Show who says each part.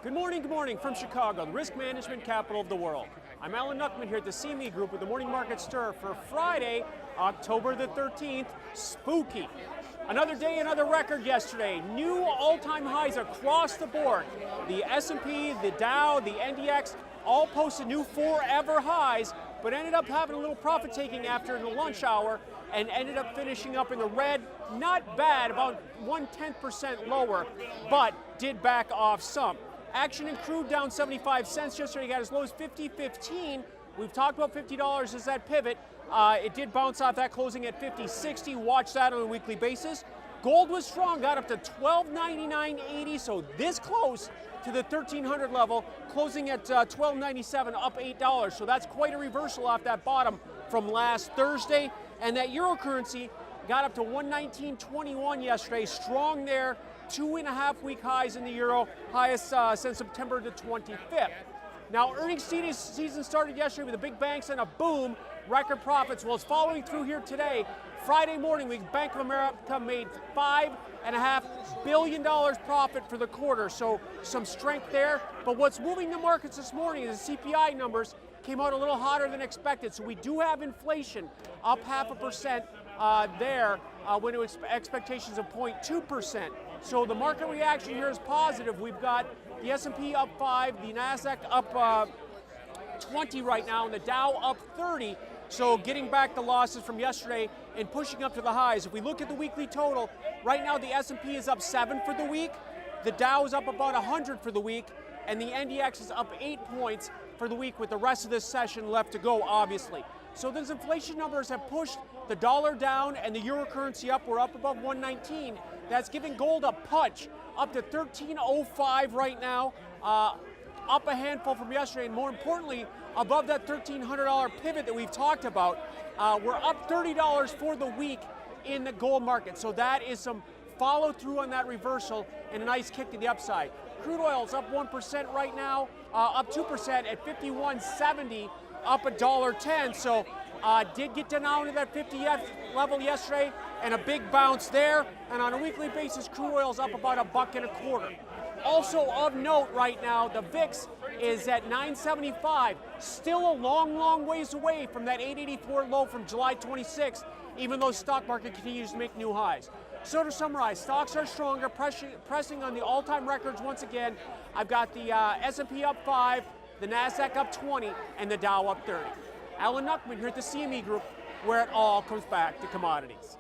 Speaker 1: Good morning from Chicago, the risk management capital of the world. I'm Alan Nuckman here at the CME Group with the Morning Market Stir for Friday, October the 13th. Spooky. Another day, another record yesterday. New all-time highs across the board. The S&P, the Dow, the NDX all posted new forever highs, but ended up having a little profit taking after the lunch hour and ended up finishing up in the red. Not bad, about 0.1% lower, but did back off some. Action in crude down 75 cents yesterday, got as low as $50.15. We've talked about $50 as that pivot. It did bounce off that, closing at $50.60. Watch that on a weekly basis. Gold was strong, got up to $12.99.80, so this close to the 1300 level, closing at $12.97, up $8. So that's quite a reversal off that bottom from last Thursday. And that euro currency got up to 119.21 yesterday, strong there. 2.5-week highs in the euro, highest since September the 25th. Now, earnings season started yesterday with the big banks and a boom, record profits. Well, it's following through here today. Friday morning, Bank of America made $5.5 billion profit for the quarter, so some strength there. But what's moving the markets this morning is the CPI numbers came out a little hotter than expected. So we do have inflation up 0.5% there when it was expectations of 0.2%. So the market reaction here is positive. We've got the S&P up 5, the NASDAQ up 20 right now, and the Dow up 30. So getting back the losses from yesterday and pushing up to the highs. If we look at the weekly total, right now the S&P is up 7 for the week, the Dow is up about 100 for the week, and the NDX is up 8 points for the week with the rest of this session left to go, obviously. So those inflation numbers have pushed the dollar down and the euro currency up. We're up above 119. That's giving gold a punch up to 1305 right now, up a handful from yesterday, and more importantly, above that $1,300 pivot that we've talked about. We're up $30 for the week in the gold market. So that is some follow through on that reversal and a nice kick to the upside. Crude oil is up 1% right now, up 2% at 51.70, up $1.10. So did get down to that 50 level yesterday, and a big bounce there. And on a weekly basis, crude oil is up about $1.25. Also of note right now, the VIX is at 975, still a long ways away from that 884 low from July 26th, even though the stock market continues to make new highs. So to summarize, stocks are stronger, pressing on the all-time records once again. I've got the S&P up 5, the NASDAQ up 20, and the Dow up 30. Alan Nuckman here at the CME Group, where it all comes back to commodities.